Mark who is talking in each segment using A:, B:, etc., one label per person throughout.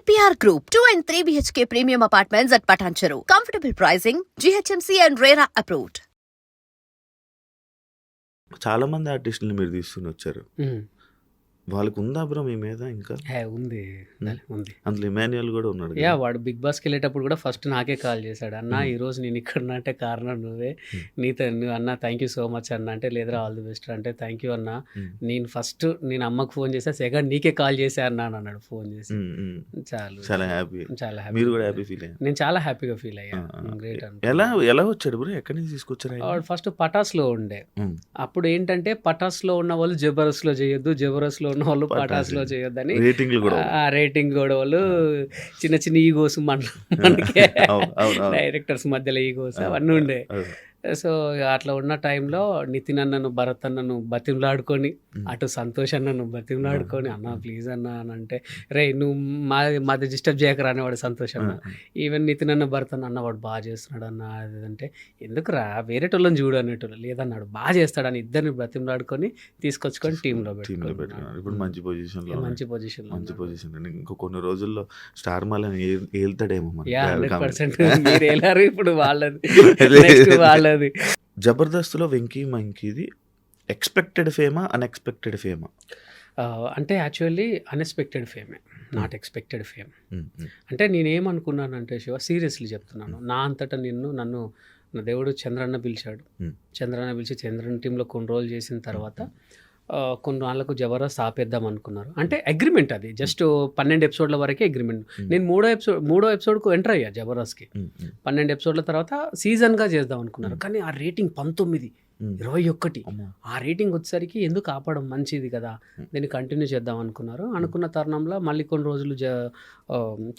A: EPR Group, 2 and 3 BHK premium apartments at Patancheru. Comfortable pricing, GHMC and RERA approved.
B: చాలా మంది ఆర్టిస్టులు మీరు తీసుకుని వచ్చారు.
C: హ్మ్.
B: వాళ్ళకి ఉందా బ్రో మీ మీద ఇంకా?
C: ఉంది.
B: హ్మ్.
C: ఉంది.
B: అందులో ఇమాన్యుయల్ కూడా ఉన్నాడు కదా.
C: వాడు 'బిగ్ బాస్'కి వెళ్ళేటప్పుడు కూడా ఫస్ట్ నాకే కాల్ చేశాడు. అన్న
B: హ్మ్.
C: ఈరోజు నేను ఇక్కడ ఉన్నా అంటే కారణం నువ్వే.
B: హ్మ్.
C: నువ్వు అన్న థ్యాంక్ యూ సో మచ్ అన్న అంటే, లేదురా ఆల్ ది బెస్ట్ అంటే, థ్యాంక్ యూ అన్న.
B: హ్మ్.
C: నేను ఫస్ట్ అమ్మకి ఫోన్ చేసా, సెకండ్ నీకే కాల్ చేశా అన్నా అని అన్నాడు ఫోన్ చేసి.
B: హ్మ్. హ్మ్.
C: చాలు.
B: చాలా హ్యాపీ.
C: చాలా హ్యాపీ.
B: మీరు కూడా హ్యాపీ ఫీల్ అయ్యారు.
C: నేను చాలా హ్యాపీగా ఫీల్ అయ్యా. గ్రేట్
B: ఎలా ఎలా వచ్చాడు బ్రో? ఎక్కడి నుంచి తీసుకొచ్చారు ఆయన?
C: వాడు ఫస్ట్ పటాస్లో ఉండే.
B: హ్మ్.
C: అప్పుడు ఏంటంటే పటాస్లో ఉన్న వాళ్ళు జబర్దస్త్లో చేయొద్దు, జబర్దస్త్లో ఉన్న వాళ్ళు పటాస్లో చేయొద్దని
B: రేటింగ్లు కూడా
C: రేటింగ్ గొడవలు, చిన్న చిన్న ఈగోస్ మనకి
B: అవును, అవును, అవును.
C: డైరెక్టర్స్ మధ్యలో ఈగోస్ అవన్నీ ఉండే.
B: అవును.
C: సో అట్లా ఉన్న టైంలో నితిన్ అన్నను, భరత్ అన్నను బతిమలాడుకొని, అటు సంతోష్ అన్నను బతిమలాడుకొని, అన్న ప్లీజ్ అన్న అని అంటే, రే నువ్వు మాది డిస్టర్బ్ చేయకరా అనేవాడు సంతోష్ అన్న. ఈవెన్ నితిన్ అన్న, భరత్ అన్న వాడు బాగా చేస్తున్నాడు అన్న అది అంటే, ఎందుకురా వేరేటోళ్ళని చూడు అనేటోళ్ళు, లేదన్నాడు బాగా చేస్తాడని ఇద్దరిని బ్రతిమలాడుకొని తీసుకొచ్చుకొని టీంలో
B: పెట్టుకున్నాడు. ఇప్పుడు మంచి పొజిషన్లో
C: మంచి పొజిషన్
B: మంచి పొజిషన్. ఇంకో కొన్ని రోజుల్లో స్టార్ మాలని ఏళ్తాడేమో మన
C: 100%. మీరు వెళ్ళారు ఇప్పుడు వాళ్ళది, నెక్స్ట్ వాళ్ళది.
B: జబర్దస్త్లో వెంకీ మంకీది ఎక్స్పెక్టెడ్ ఫేమా అన్ఎక్స్పెక్టెడ్ ఫేమా?
C: అంటే యాక్చువల్లీ అన్ఎక్స్పెక్టెడ్ ఫేమే, నాట్ ఎక్స్పెక్టెడ్ ఫేమ్. అంటే నేనేమనుకున్నానంటే శివ, సీరియస్లీ చెప్తున్నాను, నా అంతటా నన్ను నా దేవుడు చంద్రన్న పిలిచాడు. చంద్రన్న పిలిచి చంద్రన్న టీంలో కొన్ని రోజులు చేసిన తర్వాత కొన్ని వాళ్ళకు జబర్దస్త్ ఆపేద్దాం అనుకున్నారు. అంటే అగ్రిమెంట్ అది జస్ట్ 12 ఎపిసోడ్ల వరకే అగ్రిమెంట్. నేను మూడో ఎపిసోడ్కు ఎంటర్ అయ్యా జబర్దస్త్కి. 12 ఎపిసోడ్ల తర్వాత సీజన్గా చేద్దాం అనుకున్నారు. కానీ ఆ రేటింగ్ 19, 21 ఆ రేటింగ్ వచ్చేసరికి ఎందుకు ఆపడం, మంచిది కదా, దీన్ని కంటిన్యూ చేద్దాం అనుకున్నారు. అనుకున్న తరుణంలో మళ్ళీ కొన్ని రోజులు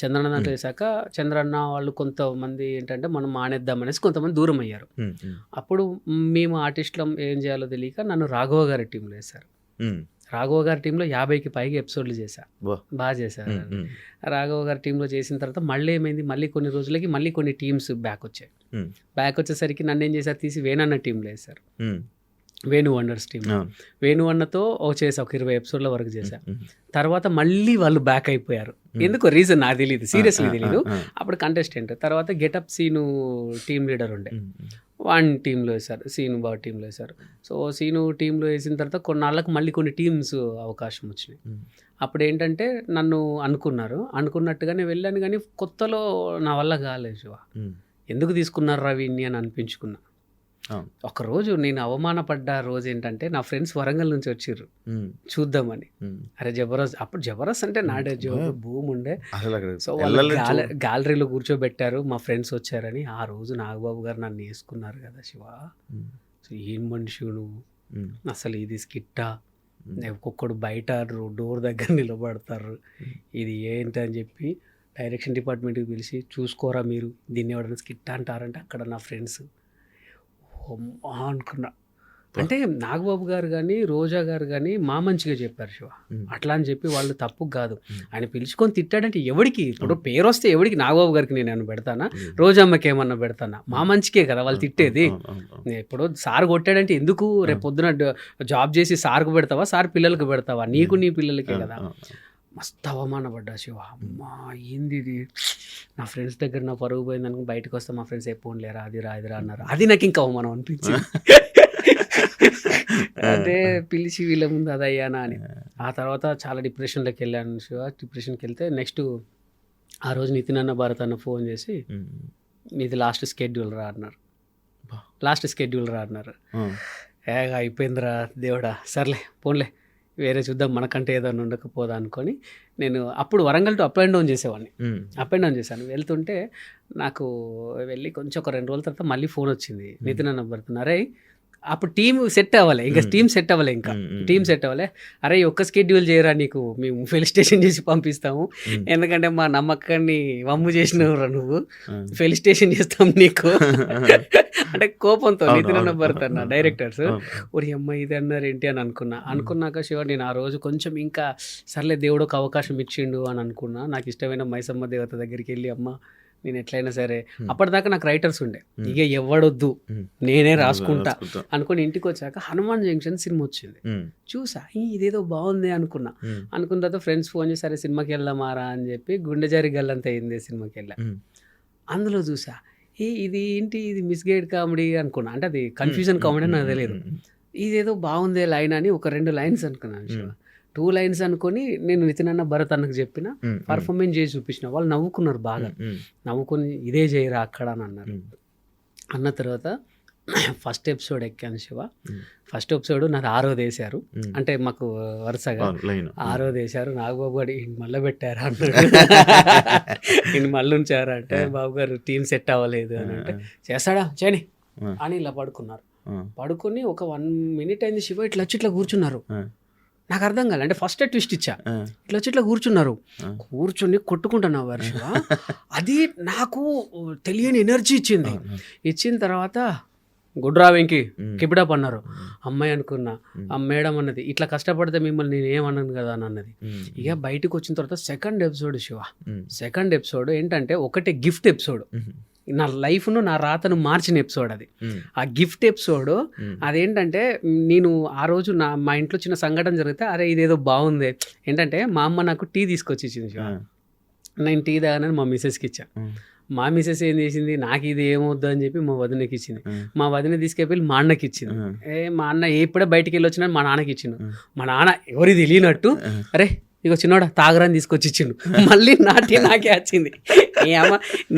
C: చంద్రన్న దాంట్లో వేసాక చంద్రన్న వాళ్ళు కొంతమంది ఏంటంటే మనం మానేద్దాం అనేసి కొంతమంది దూరం అయ్యారు. అప్పుడు మేము ఆర్టిస్టులం ఏం చేయాలో తెలియక నన్ను రాఘవ గారి టీంలో వేశారు. రాఘవ గారి టీంలో 50కి పైగా ఎపిసోడ్లు చేశా, బాగా చేశారు. రాఘవ గారి టీంలో చేసిన తర్వాత మళ్ళీ ఏమైంది, మళ్ళీ కొన్ని రోజులకి మళ్ళీ కొన్ని టీమ్స్ బ్యాక్ వచ్చాయి. బ్యాక్ వచ్చేసరికి నన్ను ఏం చేశారు, తీసి వేణన్న టీంలో వేశారు. Venu wonders team. వేణు అన్నతో చేసా, ఒక 20 ఎపిసోడ్ల వరకు చేశా. తర్వాత మళ్ళీ వాళ్ళు బ్యాక్ అయిపోయారు. ఎందుకో రీజన్ నాకు తెలియదు, సీరియస్లీ తెలియదు. అప్పుడు కంటెస్టెంట్ తర్వాత గెటప్ సీను టీమ్ లీడర్ ఉండే, వాన్ టీంలో వేశారు, సీను బాబు టీంలో వేశారు. సో సీను టీంలో వేసిన తర్వాత కొన్నాళ్ళకు మళ్ళీ కొన్ని టీమ్స్ అవకాశం వచ్చినాయి. అప్పుడు ఏంటంటే నన్ను అనుకున్నట్టుగానే వెళ్ళాను, కానీ కొత్తలో నా వల్ల కాలేదు శివ. ఎందుకు తీసుకున్నారు రవిని అని అనిపించుకున్నా. ఒకరోజు నేను అవమానపడ్డ రోజు ఏంటంటే, నా ఫ్రెండ్స్ వరంగల్ నుంచి వచ్చిర్రు చూద్దామని. అరే జబర్దస్త్, అప్పుడు జబర్దస్త్ అంటే నాడే భూమి ఉండే. సో వాళ్ళు గ్యాలరీలో కూర్చోబెట్టారు, మా ఫ్రెండ్స్ వచ్చారని. ఆ రోజు నాగబాబు గారు నన్ను వేసుకున్నారు కదా శివ. సో ఏం మనిషి నువ్వు, అసలు ఇది స్కిట్టా, ఒక్కొక్కడు బయట డోర్ దగ్గర నిలబడతారు, ఇది ఏంటని చెప్పి డైరెక్షన్ డిపార్ట్మెంట్కి పిలిచి, చూసుకోరా మీరు దీన్ని ఎవరైనా స్కిట్ అంటారంటే అక్కడ నా ఫ్రెండ్స్ అనుకున్నా. అంటే నాగబాబు గారు కానీ రోజా గారు కానీ మా మంచిగా చెప్పారు శివ. అట్లా అని చెప్పి వాళ్ళు తప్పు కాదు, ఆయన పిలుచుకొని తిట్టాడంటే ఎవడికి, ఇప్పుడు పేరు వస్తే ఎవడికి, నాగబాబు గారికి నేను ఏమన్నా పెడతానా, రోజమ్మకి ఏమన్నా పెడతానా, మా మంచికే కదా వాళ్ళు తిట్టేది. ఇప్పుడు సార్ కొట్టాడంటే ఎందుకు, రేపు పొద్దున జాబ్ చేసి సార్కు పెడతావా, సార్ పిల్లలకు పెడతావా, నీకు నీ పిల్లలకే కదా. మస్తు అవమానపడ్డా శివ. అమ్మా ఏంది ఇది, నా ఫ్రెండ్స్ దగ్గర నా పరుగు పోయింది అనుకుని బయటకు వస్తే మా ఫ్రెండ్స్ ఎప్పుడు లేరా అదిరా అన్నారు. అది నాకు ఇంకా అవమానం అనిపించింది. అదే పిలిచి వీళ్ళ ముందు అదయ్యానా అని. ఆ తర్వాత చాలా డిప్రెషన్లోకి వెళ్ళాను శివ. డిప్రెషన్కి వెళ్తే నెక్స్ట్ ఆ రోజు నితిన్ అన్న, భరత్ అన్న ఫోన్ చేసి, నీది లాస్ట్ స్కెడ్యూల్ రా అన్నారు. అయిపోయిందిరా దేవుడా, సర్లే పోన్లే వేరే చూద్దాం, మనకంటే ఏదైనా ఉండకపోదా అనుకొని నేను అప్పుడు Warangal to up and down చేశాను. వెళ్తుంటే నాకు వెళ్ళి కొంచెం ఒక 2 రోజుల తర్వాత మళ్ళీ ఫోన్ వచ్చింది, నితిన్ అన్న పడుతున్నారే. అప్పుడు టీం సెట్ అవ్వాలి, ఇంకా టీం సెట్ అవ్వాలి. అరే ఒక్క స్కెడ్యూల్ చేయరా, నీకు మేము ఫెలిస్టేషన్ చేసి పంపిస్తాము, ఎందుకంటే మా నమ్మకాన్ని వమ్ము చేసినవురా నువ్వు, ఫెలిస్టేషన్ చేస్తాం నీకు అంటే కోపంతో నితిన్ అన్న పడుతున్నా డైరెక్టర్స్. ఒరి అమ్మ ఇది అన్నారు ఏంటి అని అనుకున్నాక శివ, నేను ఆ రోజు కొంచెం ఇంకా సర్లే దేవుడు ఒక అవకాశం ఇచ్చిండు అని అనుకున్నా. నాకు ఇష్టమైన మైసమ్మ దేవత దగ్గరికి వెళ్ళి, అమ్మ నేను ఎట్లయినా సరే అప్పటిదాకా నాకు రైటర్స్ ఉండే, ఇక ఎవడొద్దు నేనే రాసుకుంటా అనుకుని ఇంటికి వచ్చాక హనుమాన్ జంక్షన్ సినిమా వచ్చింది. చూసా ఇదేదో బాగుంది అనుకున్న తర్వాత ఫ్రెండ్స్ ఫోన్ చేసి సరే సినిమాకి వెళ్దామారా అని చెప్పి గుండె జారి గల్లంత అయింది సినిమాకి వెళ్ళా. అందులో చూసా ఇది ఏంటి, ఇది మిస్గైడ్ కామెడీ అనుకున్నా, అంటే అది కన్ఫ్యూజన్ కామెడీ నాకు తెలియదు. ఇదేదో బాగుందే లైన్ అని ఒక 2 లైన్స్ అనుకున్నాను, 2 లైన్స్ అనుకొని నేను నితిన్ అన్న భరత్ అన్నకు చెప్పిన, పర్ఫార్మెన్స్ చేసి చూపించిన. వాళ్ళు నవ్వుకున్నారు బాగా, నవ్వుకొని ఇదే చేయరా అక్కడ అని అన్నారు. అన్న తర్వాత ఫస్ట్ ఎపిసోడ్ ఎక్కాను శివ. ఫస్ట్ ఎపిసోడ్ నాది 6వ వేశారు, అంటే మాకు వరుసగా 6వ వేశారు. నాగబాబు గారు మళ్ళీ పెట్టారా అన్నాడు, ఈయన మళ్ళీ ఉంచారా అంటే బాబు గారు టీం సెట్ అవ్వలేదు అని అంటే చేస్తాడా చేయని అని ఇలా పడుకున్నారు. పడుకొని ఒక 1 minute అయింది శివ, ఇట్లా వచ్చి ఇట్లా కూర్చున్నారు. నాకు అర్థం కాలే, అంటే ఫస్ట్ ట్విస్ట్ ఇచ్చా, ఇట్లా వచ్చి ఇట్లా కూర్చున్నారు. కూర్చొని కొట్టుకుంటున్నావు వర్ష, అది నాకు తెలియని ఎనర్జీ ఇచ్చింది. ఇచ్చిన తర్వాత గుడ్రా వెంకి కిపిడప్ అన్నారు. అమ్మాయి అనుకున్నా, మేడం అన్నది ఇట్లా కష్టపడితే మిమ్మల్ని నేను ఏమన్నాను కదా అని అన్నది. ఇక బయటకు వచ్చిన తర్వాత second episode Shiva, second episode ఏంటంటే ఒకటే గిఫ్ట్ ఎపిసోడ్, నా లైఫ్ను నా రాతను మార్చిన ఎపిసోడ్ అది. ఆ గిఫ్ట్ ఎపిసోడ్ అదేంటంటే, నేను ఆ రోజు మా ఇంట్లో చిన్న సంఘటన జరిగితే అరే ఇదేదో బాగుంది ఏంటంటే, మా అమ్మ నాకు టీ తీసుకొచ్చి ఇచ్చింది. నేను టీ తాగానని మా మిసెస్కి ఇచ్చా. మా మిసెస్ ఏం చేసింది, నాకు ఇది ఏమవుద్దు అని చెప్పి మా వదినకి ఇచ్చింది. మా వదిన తీసుకెళ్ళి మా అన్నకి ఇచ్చింది. మా అన్న ఎప్పుడే బయటికి వెళ్ళి వచ్చినా మా నాన్నకి ఇచ్చిండు. మా నాన్న ఎవరి తెలియనట్టు అరే ఇగో చిన్నోడా తాగరాని తీసుకొచ్చి ఇచ్చిండు. మళ్ళీ నాకే వచ్చింది.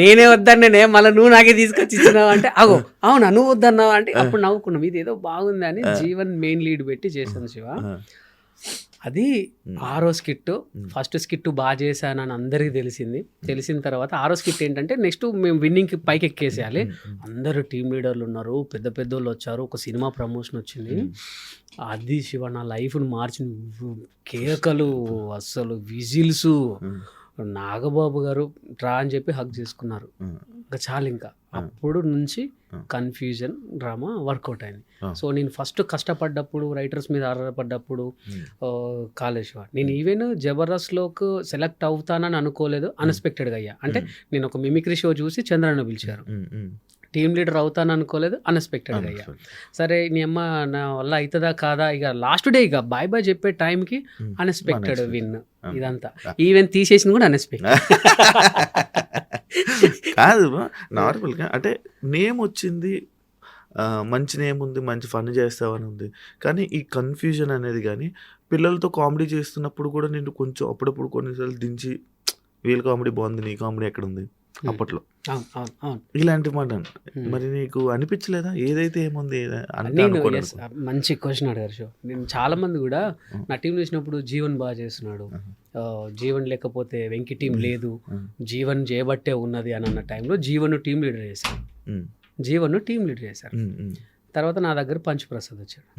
C: నేనే వద్దన్నే మళ్ళీ నువ్వు నాకే తీసుకొచ్చి ఇచ్చినావు అంటే, అగో అవునా నువ్వు వద్దన్నావు అంటే అప్పుడు నవ్వుకున్నాం, ఇది ఏదో బాగుంది అని. జీవన్ మెయిన్ లీడ్ పెట్టి చేశాను శివ. అది 6వ స్కిట్. ఫస్ట్ స్కిట్ బాగా చేశానని అందరికీ తెలిసిన తర్వాత 6వ స్కిట్ ఏంటంటే నెక్స్ట్ మేము విన్నింగ్కి పైకి ఎక్కేసేయాలి. అందరూ టీమ్ లీడర్లు ఉన్నారు, పెద్ద పెద్దోళ్ళు వచ్చారు, ఒక సినిమా ప్రమోషన్ వచ్చింది. అది శివ నా లైఫ్ను మార్చిన. కేకలు, అస్సలు విజిల్స్, నాగబాబు గారు రా అని చెప్పి హక్ చేసుకున్నారు. ఇంకా చాలు, ఇంకా అప్పుడు నుంచి కన్ఫ్యూజన్ డ్రామా వర్కౌట్ అయింది. సో నేను ఫస్ట్ కష్టపడ్డప్పుడు, రైటర్స్ మీద ఆధారపడ్డప్పుడు కాళేశ్వర, నేను ఈవెన్ జబర్దస్త్లోకి సెలెక్ట్ అవుతానని అనుకోలేదు, అన్ఎక్స్పెక్టెడ్గా అయ్యా. అంటే నేను ఒక మిమిక్రీ షో చూసి చంద్రన్న పిలిచారు, టీమ్ లీడర్ అవుతాను అనుకోలేదు, అన్ఎక్స్పెక్టెడ్గా అయ్యా. సరే నీ అమ్మ నా వల్ల అవుతుందా కాదా, ఇక లాస్ట్ డే ఇక బాయ్ బాయ్ చెప్పే టైంకి అన్ఎక్స్పెక్టెడ్ విన్. ఇదంతా ఈవెన్ తీసేసింది కూడా అన్ఎక్స్పెక్టెడ్
B: కాదు, నార్మల్గా అంటే నేమ్ వచ్చింది, మంచి నేమ్ ఉంది, మంచి ఫన్ చేస్తావని ఉంది. కానీ ఈ కన్ఫ్యూజన్ అనేది కానీ పిల్లలతో కామెడీ చేస్తున్నప్పుడు కూడా నేను కొంచెం అప్పుడప్పుడు కొన్నిసార్లు దించి వీళ్ళ కామెడీ బాగుంది, నీ కామెడీ ఎక్కడ ఉంది అప్పట్లో ఇలాంటి మాట. మరి నీకు అనిపించలేదా ఏదైతే ఏముంది?
C: మంచి క్వశ్చన్ అడిగారు షో. నేను చాలా మంది కూడా నా టీం చూసినప్పుడు జీవన్ బాగా చేస్తున్నాడు, జీవన్ లేకపోతే వెంకి టీం లేదు, జీవన్ చేయబట్టే ఉన్నది అని అన్న టైంలో జీవన్ టీం లీడర్ చేశారు. తర్వాత నా దగ్గర పంచుప్రసాద్ వచ్చాడు.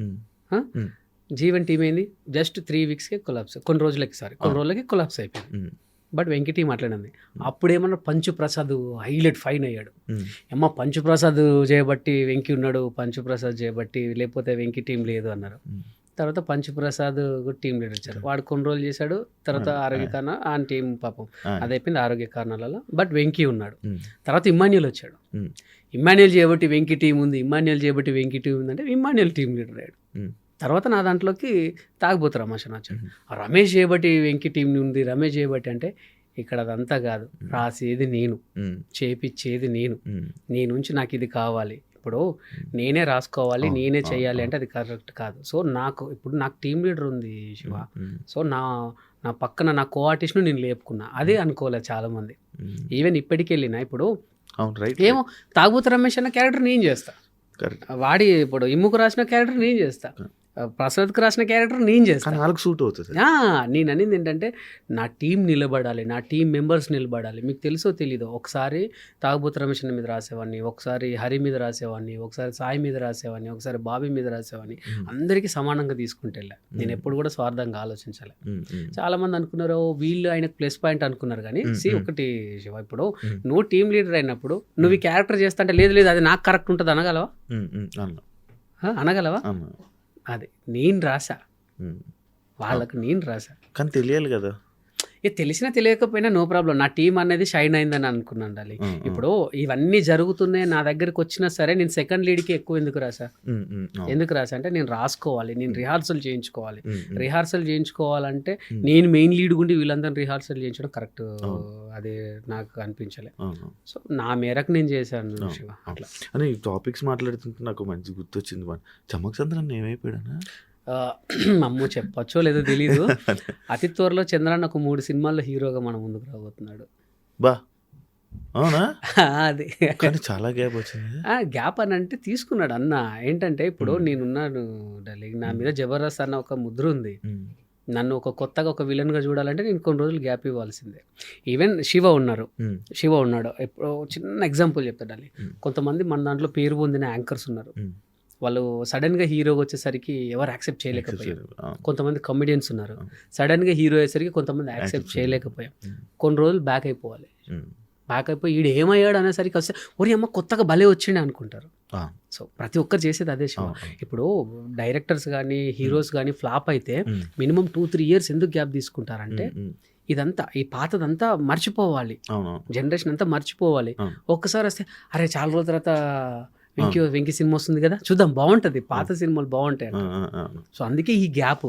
C: జీవన్ టీం ఏంది జస్ట్ 3 weeksకే కొలాప్స్, కొన్ని రోజులకి కొలాప్స్ అయిపోయింది. బట్ వెంకి టీం అట్లనే. అప్పుడేమన్నా పంచుప్రసాద్ హైలైట్ ఫైన్ అయ్యాడు. అమ్మ పంచుప్రసాద్ చేయబట్టి వెంకి ఉన్నాడు, పంచుప్రసాద్ చేయబట్టి లేకపోతే వెంకి టీం లేదు అన్నారు. తర్వాత పంచుప్రసాద్ టీం లీడర్ వచ్చారు, వాడు కొన్ని రోజులు చేశాడు. తర్వాత ఆరోగ్య కారణాలు ఆ టీం పాపం అది అయిపోయింది ఆరోగ్య కారణాలలో. బట్ వెంకీ ఉన్నాడు. తర్వాత ఇమ్మాన్యుల్ వచ్చాడు. ఇమ్మాన్యుల్ చేయబట్టి వెంకీ టీం ఉంది, ఇమ్మాన్యుల్ చేయబట్టి వెంకీ టీం ఉంది అంటే ఇమ్మాన్యుల్ టీం లీడర్ అయ్యాడు. తర్వాత నా దాంట్లోకి తాగుబోతు రమేష్ అని వచ్చాడు. రమేష్ చేయబట్టి వెంకీ టీం ఉంది, రమేష్ చేయబట్టి అంటే ఇక్కడ అదంతా కాదు, రాసేది నేను, చేపిచ్చేది నేను, నీ నుంచి నాకు ఇది కావాలి, ఇప్పుడు నేనే రాసుకోవాలి, నేనే చేయాలి అంటే అది కరెక్ట్ కాదు. సో నాకు టీం లీడర్ ఉంది శివ. సో నా పక్కన నా కో ఆర్టిస్ట్ను నేను లేపుకున్నా. అదే అనుకోలేదు చాలామంది. ఈవెన్ ఇప్పటికి వెళ్ళినా ఇప్పుడు ఏమో తాగుబోతు రమేష్ అన్న క్యారెక్టర్ నేను చేస్తా, వాడి ఇప్పుడు ఇమ్ముకు రాసిన క్యారెక్టర్ నేను చేస్తా, ప్రసాద్కి రాసిన క్యారెక్టర్ నేను చేస్తాను,
B: వాళ్ళకి సూట్ అవుతుంది.
C: నేను అనేది ఏంటంటే నా టీం నిలబడాలి, నా టీం మెంబర్స్ నిలబడాలి. మీకు తెలుసో తెలీదో, ఒకసారి తాగుబోతు రమేష్ మీద రాసేవాడిని, ఒకసారి హరి మీద రాసేవాడిని, ఒకసారి సాయి మీద రాసేవాడిని, ఒకసారి బాబీ మీద రాసేవాడిని. అందరికీ సమానంగా తీసుకుంటే వెళ్ళా. నేను ఎప్పుడు కూడా స్వార్థంగా ఆలోచించాలి. చాలా మంది అనుకున్నారు వీళ్ళు ఆయనకు ప్లస్ పాయింట్ అనుకున్నారు. కానీ ఒకటి శివ, ఇప్పుడు నువ్వు టీం లీడర్ అయినప్పుడు నువ్వు ఈ క్యారెక్టర్ చేస్తా అంటే లేదు అది నాకు కరెక్ట్ ఉంటుంది అనగలవా? అది నేను రాసా, వాళ్ళకు నేను రాసా.
B: కానీ తెలియాలి కదా,
C: తెలిసినా తెలియకపోయినా నో ప్రాబ్లం, నా టీం అనేది షైన్ అయిందని అనుకున్నాను డాలి. ఇప్పుడు ఇవన్నీ జరుగుతున్నాయి నా దగ్గరికి వచ్చినా సరే నేను సెకండ్ లీడ్కి ఎక్కువ ఎందుకు రాసా అంటే నేను రాసుకోవాలి, నేను రిహార్సల్ చేయించుకోవాలి. రిహార్సల్ చేయించుకోవాలంటే నేను మెయిన్ లీడ్ గుండి వీళ్ళందరినీ రిహార్సల్ చేయించడం కరెక్ట్, అది నాకు అనిపించలే. సో నా మేరకు నేను చేశాను శివ. అట్లా
B: అని ఈ టాపిక్స్ మాట్లాడుతుంటే నాకు మంచి గుర్తొచ్చింది. చమక్ చంద్రన్ ఏమైపోయాడనా?
C: అమ్మో చెప్పచ్చో లేదో తెలీదు. అతి త్వరలో చంద్రన్న ఒక 3 సినిమాల్లో హీరోగా మన ముందుకు రాబోతున్నాడు.
B: బా అవునా?
C: అది
B: కానీ చాలా గ్యాప్ వచ్చింది.
C: గ్యాప్ అని అంటే తీసుకున్నాడు అన్న. ఏంటంటే ఇప్పుడు నేనున్నాను డార్లింగ్, నా మీద జబర్దస్త్ అన్న ఒక ముద్ర ఉంది. నన్ను ఒక కొత్తగా ఒక విలన్గా చూడాలంటే నేను కొన్ని రోజులు గ్యాప్ ఇవ్వాల్సిందే. ఈవెన్ శివ ఉన్నాడు. ఎప్పుడు చిన్న ఎగ్జాంపుల్ చెప్తాడాలి. కొంతమంది మన దాంట్లో పేరు పొందిన యాంకర్స్ ఉన్నారు, వాళ్ళు సడన్గా హీరోగా వచ్చేసరికి ఎవరు యాక్సెప్ట్ చేయలేకపోయారు. కొంతమంది కమెడియన్స్ ఉన్నారు, సడన్గా హీరో అయ్యేసరికి కొంతమంది యాక్సెప్ట్ చేయలేకపోయాం. కొన్ని రోజులు బ్యాక్ అయిపోవాలి. బ్యాక్ అయిపోయి ఈడు ఏమయ్యాడు అనేసరికి వస్తే ఒరి అమ్మ కొత్తగా భలే వచ్చిండే అనుకుంటారు. సో ప్రతి ఒక్కరు చేసేది అదే శివ. ఇప్పుడు డైరెక్టర్స్ కానీ హీరోస్ కానీ ఫ్లాప్ అయితే మినిమం 2-3 ఇయర్స్ ఎందుకు గ్యాప్ తీసుకుంటారంటే ఇదంతా ఈ పాతదంతా మర్చిపోవాలి, జనరేషన్ అంతా మర్చిపోవాలి. ఒక్కసారి వస్తే అరే చాలా రోజుల తర్వాత వెంకీ సినిమా వస్తుంది కదా చూద్దాం, బాగుంటది, పాత సినిమాలు బాగుంటాయి. సో అందుకే ఈ gap.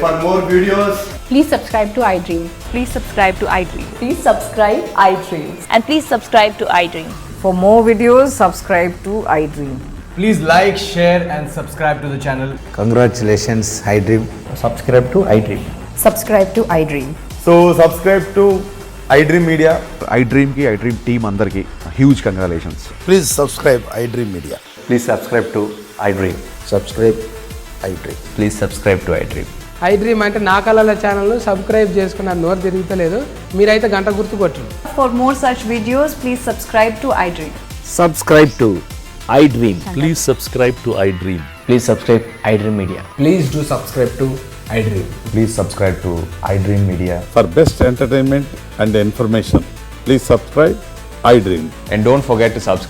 D: For more videos,
E: Please subscribe to iDream.
F: Please subscribe to iDream.
E: Please subscribe iDream.
F: And please subscribe to iDream.
G: For more videos, subscribe to iDream.
D: please like, share and subscribe to the channel.
H: Congratulations, iDream.
D: Subscribe to iDream.
G: Subscribe to iDream.
D: So subscribe to iDream Media.
I: iDream ki iDream team andarki huge congratulations.
H: Please subscribe iDream Media.
D: Please subscribe to iDream.
H: Subscribe iDream.
D: Please subscribe to iDream.
J: iDream అంటే నా కళల channel subscribe చేసుకున్న నోరు తిరుగుతలేదు, మీరైతే గంట గుర్తు కొట్టండి.
E: For more such videos, please subscribe to iDream.
H: Subscribe to iDream.
K: Please subscribe to iDream.
D: Please subscribe iDream Media.
J: Please do subscribe to iDream.
D: Please subscribe to iDream Media.
I: For best entertainment and information, please subscribe iDream.
D: And don't forget to subscribe